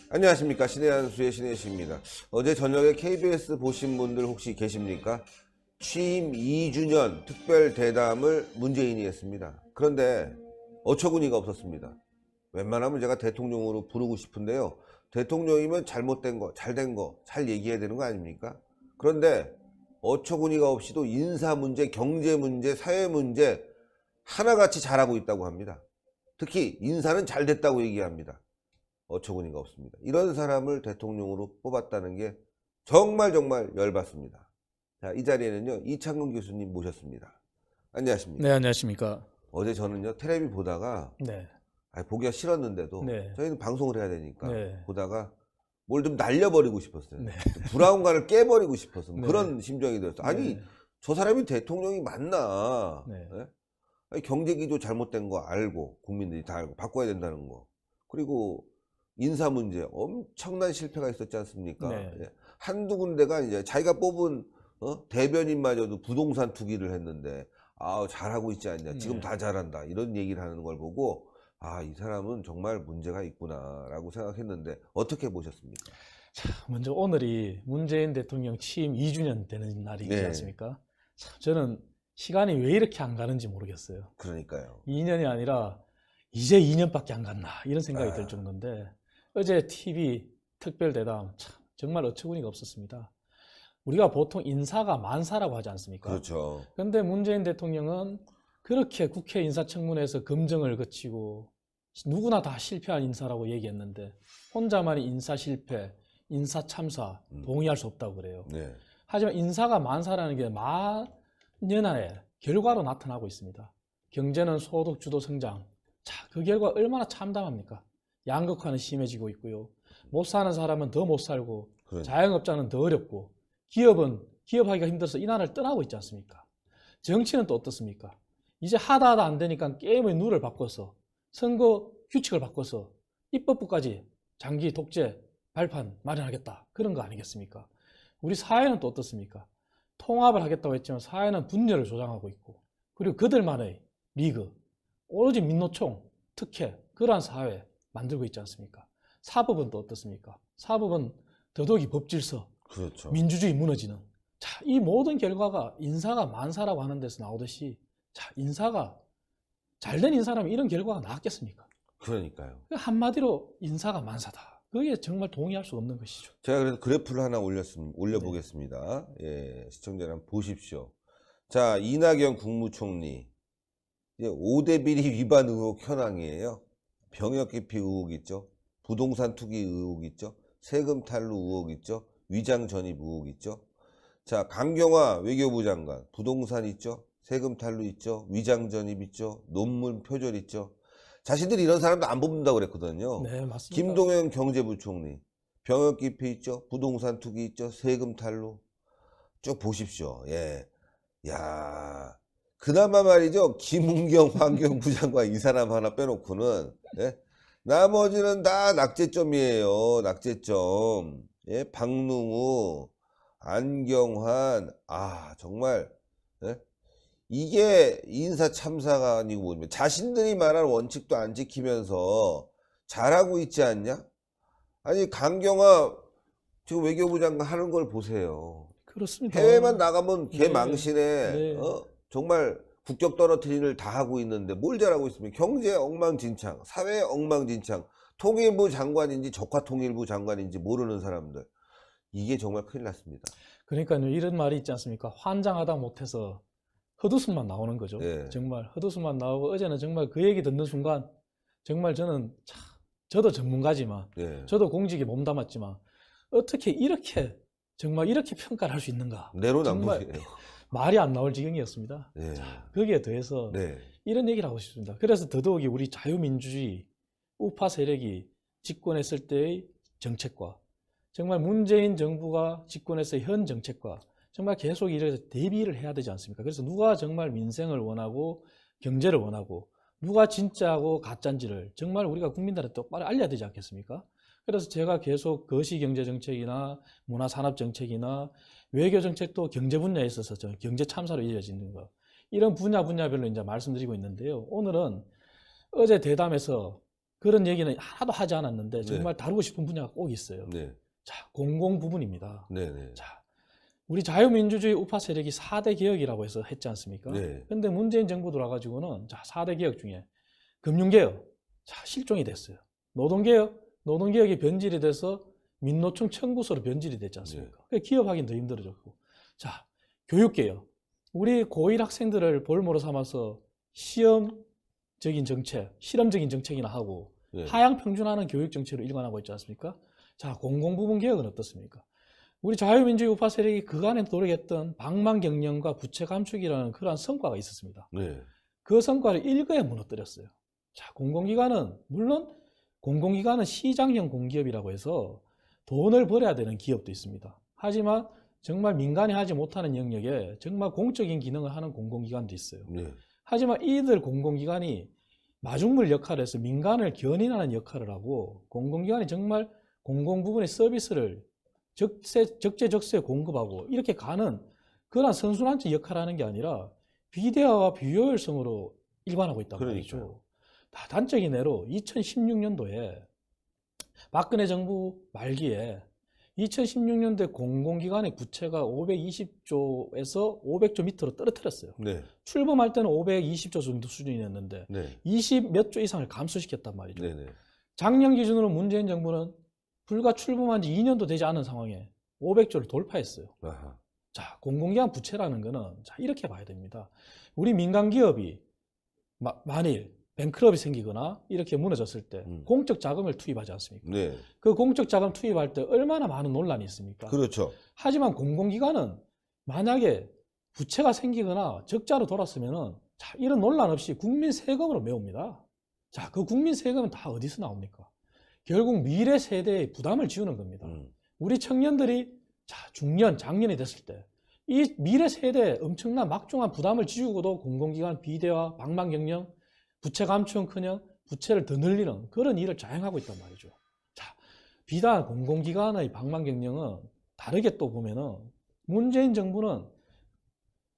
안녕하십니까. 신의 한수의 신혜식입니다. 어제 저녁에 KBS 보신 분들 혹시 계십니까? 취임 2주년 특별 대담을 문재인이 했습니다. 그런데 어처구니가 없었습니다. 웬만하면 제가 대통령으로 부르고 싶은데요. 대통령이면 잘못된 거, 잘된 거, 잘 얘기해야 되는 거 아닙니까? 그런데 어처구니가 없이도 인사 문제, 경제 문제, 사회 문제 하나같이 잘하고 있다고 합니다. 특히 인사는 잘 됐다고 얘기합니다. 어처구니가 없습니다. 이런 사람을 대통령으로 뽑았다는 게 정말 열받습니다. 자, 이 자리에는요 이창근 교수님 모셨습니다. 안녕하십니까? 네, 안녕하십니까? 어제 저는요 텔레비 보다가 네, 보기가 싫었는데도 네. 저희는 방송을 해야 되니까 네. 보다가 뭘 좀 날려버리고 싶었어요. 네. 브라운관을 깨버리고 싶었어요. 네. 그런 심정이 들었어요. 아니 네. 저 사람이 대통령이 맞나? 네. 네? 아니, 경제기조 잘못된 거 알고 국민들이 다 알고 바꿔야 된다는 거. 그리고 인사 문제 엄청난 실패가 있었지 않습니까? 네. 예. 한두 군데가 이제 자기가 뽑은 대변인마저도 부동산 투기를 했는데 잘하고 있지 않냐, 지금 네. 다 잘한다 이런 얘기를 하는 걸 보고 이 사람은 정말 문제가 있구나 라고 생각했는데 어떻게 보셨습니까? 자, 먼저 오늘이 문재인 대통령 취임 2주년 되는 날이지 네. 않습니까? 참, 저는 시간이 왜 이렇게 안 가는지 모르겠어요. 그러니까요. 2년이 아니라 이제 2년밖에 안 갔나 이런 생각이 들 정도인데 어제 TV 특별 대담 참 정말 어처구니가 없었습니다. 우리가 보통 인사가 만사라고 하지 않습니까? 그렇죠. 그런데 문재인 대통령은 그렇게 국회 인사청문회에서 검증을 거치고 누구나 다 실패한 인사라고 얘기했는데 혼자만이 인사 실패, 인사 참사 동의할 수 없다고 그래요. 네. 하지만 인사가 만사라는 게 만년의 결과로 나타나고 있습니다. 경제는 소득 주도 성장. 자, 그 결과 얼마나 참담합니까? 양극화는 심해지고 있고요. 못 사는 사람은 더 못 살고 그러니까. 자영업자는 더 어렵고 기업은 기업하기가 힘들어서 이 나라를 떠나고 있지 않습니까? 정치는 또 어떻습니까? 이제 하다 안 되니까 게임의 룰을 바꿔서 선거 규칙을 바꿔서 입법부까지 장기 독재 발판 마련하겠다 그런 거 아니겠습니까? 우리 사회는 또 어떻습니까? 통합을 하겠다고 했지만 사회는 분열을 조장하고 있고 그리고 그들만의 리그 오로지 민노총, 특혜 그러한 사회 만들고 있지 않습니까? 사법은 또 어떻습니까? 사법은 더더욱이 법질서, 그렇죠. 민주주의 무너지는 자, 이 모든 결과가 인사가 만사라고 하는 데서 나오듯이 자, 인사가 잘된 인사라면 이런 결과가 나왔겠습니까? 그러니까요. 한마디로 인사가 만사다. 그게 정말 동의할 수 없는 것이죠. 제가 그래서 그래프를 하나 올려보겠습니다. 예, 시청자 여러분 보십시오. 자, 이낙연 국무총리 이제 5대 비리 위반 의혹 현황이에요. 병역 기피 의혹 있죠. 부동산 투기 의혹 있죠. 세금 탈루 의혹 있죠. 위장 전입 의혹 있죠. 자, 강경화 외교부 장관 부동산 있죠. 세금 탈루 있죠. 위장 전입 있죠. 논문 표절 있죠. 자신들이 이런 사람도 안 뽑는다고 그랬거든요. 네, 맞습니다. 김동연 경제부총리 병역 기피 있죠. 부동산 투기 있죠. 세금 탈루 쭉 보십시오. 예, 야, 그나마 말이죠. 김은경 환경부 장관 이 사람 하나 빼놓고는 예? 나머지는 다 낙제점이에요. 낙제점. 예? 박능우, 안경환, 정말 예? 이게 인사 참사가 아니고 뭐냐면 자신들이 말한 원칙도 안 지키면서 잘하고 있지 않냐? 아니 강경화 지금 외교부 장관 하는 걸 보세요. 그렇습니다. 해외만 나가면 네. 개망신에 네. 정말 국격 떨어뜨리는 일 다 하고 있는데 뭘 잘하고 있습니까? 경제 엉망진창, 사회 엉망진창, 통일부 장관인지 적화통일부 장관인지 모르는 사람들. 이게 정말 큰일 났습니다. 그러니까요, 이런 말이 있지 않습니까? 환장하다 못해서 헛웃음만 나오는 거죠. 네. 정말 헛웃음만 나오고 어제는 정말 그 얘기 듣는 순간 정말 저는 저도 전문가지만 네. 저도 공직에 몸담았지만 어떻게 이렇게 정말 이렇게 평가를 할 수 있는가? 내로남불이에요. 말이 안 나올 지경이었습니다. 네. 거기에 더해서 네. 이런 얘기를 하고 싶습니다. 그래서 더더욱이 우리 자유민주주의 우파 세력이 집권했을 때의 정책과 정말 문재인 정부가 집권해서 현 정책과 정말 계속 이렇게 대비를 해야 되지 않습니까? 그래서 누가 정말 민생을 원하고 경제를 원하고 누가 진짜고 가짜인지를 정말 우리가 국민들한테 똑바로 알려야 되지 않겠습니까? 그래서 제가 계속 거시경제정책이나 문화산업정책이나 외교정책도 경제 분야에 있어서 경제 참사로 이어지는 거, 이런 분야별로 이제 말씀드리고 있는데요. 오늘은 어제 대담에서 그런 얘기는 하나도 하지 않았는데 정말 다루고 싶은 분야가 꼭 있어요. 네. 자, 공공 부분입니다. 네네. 자, 우리 자유민주주의 우파 세력이 4대 개혁이라고 해서 했지 않습니까? 네. 근데 문재인 정부 들어와가지고는 자, 4대 개혁 중에 금융개혁, 자, 실종이 됐어요. 노동개혁이 변질이 돼서 민노총 청구서로 변질이 됐지 않습니까? 그러니까 기업하기는 더 힘들어졌고. 자, 교육개혁. 우리 고1 학생들을 볼모로 삼아서 실험적인 정책이나 하고 네. 하향 평준화하는 교육 정책으로 일관하고 있지 않습니까? 자, 공공부문 개혁은 어떻습니까? 우리 자유민주주의 우파 세력이 그간에 노력했던 방만 경영과 부채 감축이라는 그러한 성과가 있었습니다. 네. 그 성과를 일거에 무너뜨렸어요. 자, 물론 공공기관은 시장형 공기업이라고 해서 돈을 벌어야 되는 기업도 있습니다. 하지만 정말 민간이 하지 못하는 영역에 정말 공적인 기능을 하는 공공기관도 있어요. 네. 하지만 이들 공공기관이 마중물 역할을 해서 민간을 견인하는 역할을 하고, 공공기관이 정말 공공부문의 서비스를 적재적소에 공급하고 이렇게 가는 그런 선순환적 역할을 하는 게 아니라 비대화와 비효율성으로 일관하고 있다고 말이죠. 단적인 예로 2016년도에 박근혜 정부 말기에 2016년도에 공공기관의 부채가 520조에서 500조 밑으로 떨어뜨렸어요. 네. 출범할 때는 520조 정도 수준이었는데 네. 20 몇 조 이상을 감소시켰단 말이죠. 네네. 작년 기준으로 문재인 정부는 불과 출범한 지 2년도 되지 않은 상황에 500조를 돌파했어요. 아하. 자, 공공기관 부채라는 거는 자, 이렇게 봐야 됩니다. 우리 민간 기업이 만일 뱅크럽이 생기거나 이렇게 무너졌을 때 공적 자금을 투입하지 않습니까? 네. 그 공적 자금 투입할 때 얼마나 많은 논란이 있습니까? 그렇죠. 하지만 공공기관은 만약에 부채가 생기거나 적자로 돌았으면은 자, 이런 논란 없이 국민 세금으로 메웁니다. 자, 그 국민 세금은 다 어디서 나옵니까? 결국 미래 세대의 부담을 지우는 겁니다. 우리 청년들이 자, 장년이 됐을 때 이 미래 세대에 엄청난 막중한 부담을 지우고도 공공기관 비대화, 방만경영, 부채 감축은커녕 부채를 더 늘리는 그런 일을 자행하고 있단 말이죠. 자, 비단 공공기관의 방만경영은 다르게 또 보면은 문재인 정부는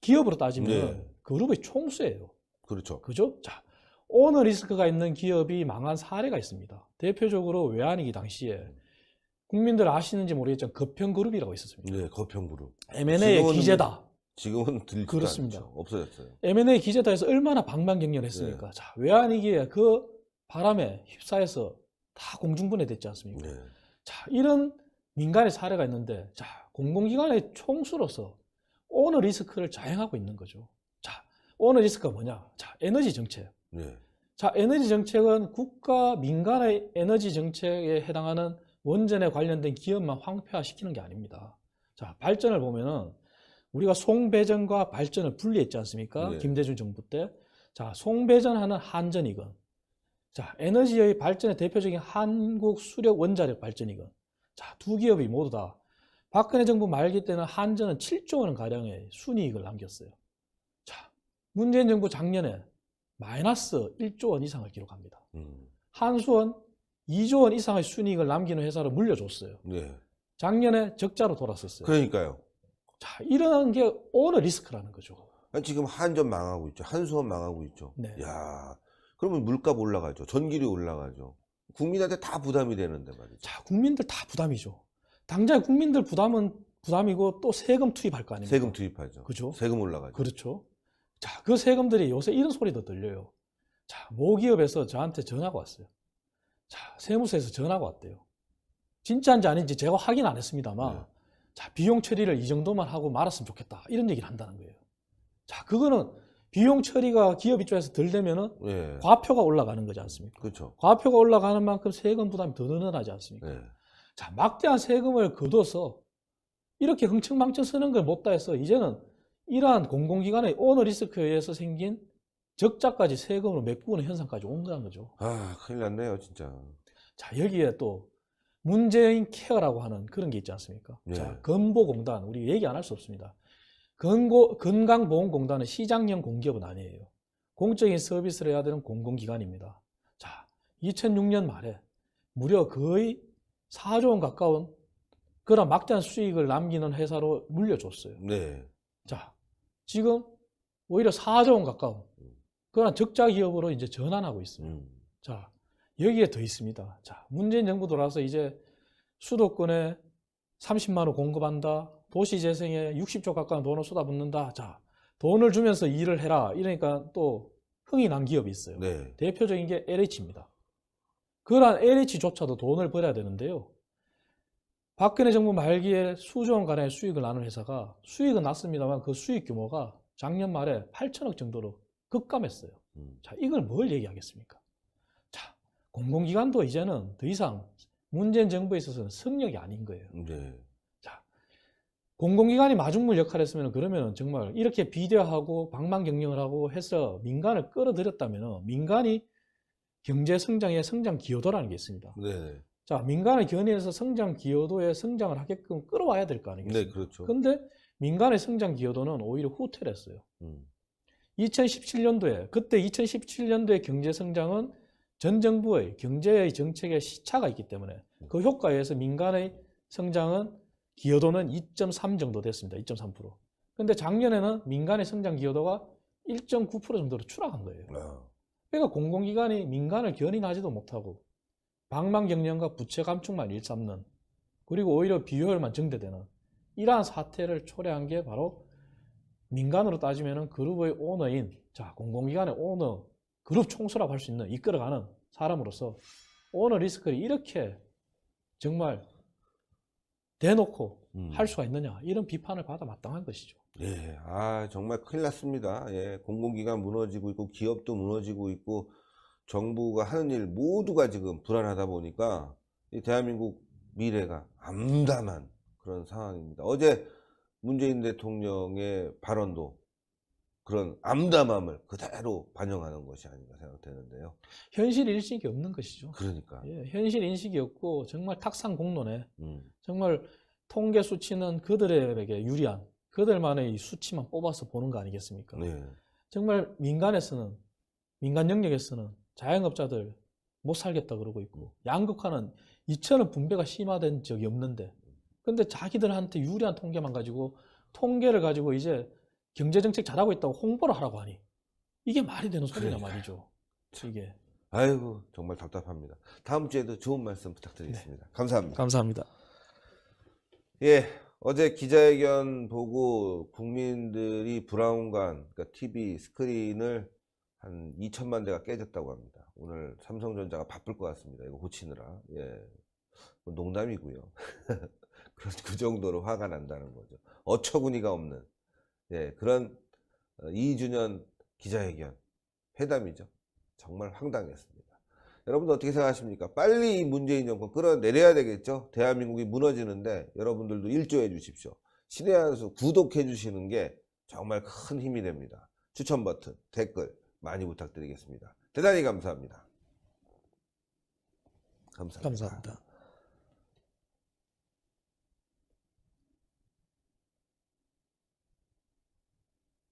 기업으로 따지면 네. 그룹의 총수예요. 그렇죠. 그죠? 자, 오너 리스크가 있는 기업이 망한 사례가 있습니다. 대표적으로 외환위기 당시에 국민들 아시는지 모르겠지만 거평그룹이라고 있었습니다. 네, 거평그룹. M&A의 기재다. 지금은 들지도 그렇습니다. 않죠. 없어졌어요. M&A 기재다에서 얼마나 방만경영을 했습니까? 네. 자, 외환위기에 그 바람에 휩싸여서 다 공중분해됐지 않습니까? 네. 자, 이런 민간의 사례가 있는데, 자, 공공기관의 총수로서 오너 리스크를 자행하고 있는 거죠. 자, 오너 리스크가 뭐냐? 자, 에너지 정책. 네. 자, 에너지 정책은 국가 민간의 에너지 정책에 해당하는 원전에 관련된 기업만 황폐화시키는 게 아닙니다. 자, 발전을 보면은 우리가 송배전과 발전을 분리했지 않습니까? 네. 김대중 정부 때. 자, 송배전하는 한전이건, 자, 에너지의 발전의 대표적인 한국수력원자력 발전이건, 자, 두 기업이 모두 다 박근혜 정부 말기 때는 한전은 7조 원 가량의 순이익을 남겼어요. 자, 문재인 정부 작년에 마이너스 1조 원 이상을 기록합니다. 한수원 2조 원 이상의 순이익을 남기는 회사로 물려줬어요. 네. 작년에 적자로 돌았었어요. 그러니까요. 자, 이런 게 오너 리스크라는 거죠. 아니, 지금 한전 망하고 있죠. 한수원 망하고 있죠. 네. 야, 그러면 물값 올라가죠. 전기료 올라가죠. 국민한테 다 부담이 되는데 말이죠. 자, 국민들 다 부담이죠. 당장 국민들 부담은 부담이고 또 세금 투입할 거 아닙니까? 세금 투입하죠. 그죠? 세금 올라가죠. 그렇죠. 자, 그 세금들이 요새 이런 소리도 들려요. 자, 모기업에서 저한테 전화가 왔어요. 자, 세무서에서 전화가 왔대요. 진짜인지 아닌지 제가 확인 안 했습니다만, 네. 자, 비용 처리를 이 정도만 하고 말았으면 좋겠다. 이런 얘기를 한다는 거예요. 자, 그거는 비용 처리가 기업 입장에서 덜 되면은 네. 과표가 올라가는 거지 않습니까? 그렇죠. 과표가 올라가는 만큼 세금 부담이 더 늘어나지 않습니까? 네. 자, 막대한 세금을 걷어서 이렇게 흥청망청 쓰는 걸 못다 해서 이제는 이러한 공공기관의 오너 리스크에 의해서 생긴 적자까지 세금으로 메꾸는 현상까지 온 거란 거죠. 아, 큰일 났네요, 진짜. 자, 여기에 또 문재인 케어라고 하는 그런 게 있지 않습니까? 네. 자, 건보공단, 우리 얘기 안 할 수 없습니다. 건강보험공단은 시장형 공기업은 아니에요. 공적인 서비스를 해야 되는 공공기관입니다. 자, 2006년 말에 무려 거의 4조 원 가까운 그런 막대한 수익을 남기는 회사로 물려줬어요. 네. 자, 지금 오히려 4조 원 가까운 그런 적자 기업으로 이제 전환하고 있어요. 자, 여기에 더 있습니다. 자, 문재인 정부 들어와서 이제 수도권에 30만 원 공급한다. 도시재생에 60조 가까운 돈을 쏟아붓는다. 자, 돈을 주면서 일을 해라. 이러니까 또 흥이 난 기업이 있어요. 네. 대표적인 게 LH입니다. 그러한 LH조차도 돈을 벌어야 되는데요. 박근혜 정부 말기에 수조 원 가량의 수익을 나눈 회사가 수익은 났습니다만 그 수익 규모가 작년 말에 8천억 정도로 급감했어요. 자, 이걸 뭘 얘기하겠습니까? 자, 공공기관도 이제는 더 이상 문재인 정부에 있어서는 성역이 아닌 거예요. 네. 자, 공공기관이 마중물 역할을 했으면 그러면 정말 이렇게 비대화하고 방망경영을 하고 해서 민간을 끌어들였다면 민간이 경제 성장의 성장 기여도라는 게 있습니다. 네. 자, 민간을 견인해서 성장 기여도에 성장을 하게끔 끌어와야 될 거 아니겠습니까? 네, 그렇죠. 근데 민간의 성장 기여도는 오히려 후퇴를 했어요. 2017년도에, 그때 2017년도의 경제 성장은 전 정부의 경제의 정책에 시차가 있기 때문에 그 효과에 의해서 민간의 성장은 기여도는 2.3 정도 됐습니다. 2.3%. 근데 작년에는 민간의 성장 기여도가 1.9% 정도로 추락한 거예요. 그러니까 공공기관이 민간을 견인하지도 못하고 방망경영과 부채 감축만 일삼는, 그리고 오히려 비효율만 증대되는 이러한 사태를 초래한 게 바로 민간으로 따지면 그룹의 오너인, 자, 공공기관의 오너, 그룹 총수라고 할 수 있는 이끌어가는 사람으로서 오너 리스크를 이렇게 정말 대놓고 할 수가 있느냐, 이런 비판을 받아 마땅한 것이죠. 예, 정말 큰일 났습니다. 예, 공공기관 무너지고 있고 기업도 무너지고 있고 정부가 하는 일 모두가 지금 불안하다 보니까 이 대한민국 미래가 암담한 그런 상황입니다. 어제 문재인 대통령의 발언도 그런 암담함을 그대로 반영하는 것이 아닌가 생각되는데요. 현실 인식이 없는 것이죠. 그러니까. 예, 현실 인식이 없고 정말 탁상공론에 정말 통계 수치는 그들에게 유리한 그들만의 이 수치만 뽑아서 보는 거 아니겠습니까? 네. 정말 민간에서는, 민간 영역에서는 자영업자들 못 살겠다 그러고 있고 양극화는 이처럼 분배가 심화된 적이 없는데, 근데 자기들한테 유리한 통계만 가지고 통계를 가지고 이제 경제정책 잘하고 있다고 홍보를 하라고 하니 이게 말이 되는 소리냐 말이죠. 이게. 아이고, 정말 답답합니다. 다음 주에도 좋은 말씀 부탁드리겠습니다. 네. 감사합니다. 감사합니다. 예, 어제 기자회견 보고 국민들이 브라운관, 그러니까 TV 스크린을 한 2천만 대가 깨졌다고 합니다. 오늘 삼성전자가 바쁠 것 같습니다. 이거 고치느라. 예, 농담이고요. 그 정도로 화가 난다는 거죠. 어처구니가 없는, 예, 그런 2주년 기자회견, 회담이죠. 정말 황당했습니다. 여러분들 어떻게 생각하십니까? 빨리 이 문재인 정권 끌어내려야 되겠죠? 대한민국이 무너지는데 여러분들도 일조해 주십시오. 신의 한 수 구독해 주시는 게 정말 큰 힘이 됩니다. 추천 버튼, 댓글 많이 부탁드리겠습니다. 대단히 감사합니다. 감사합니다. 감사합니다.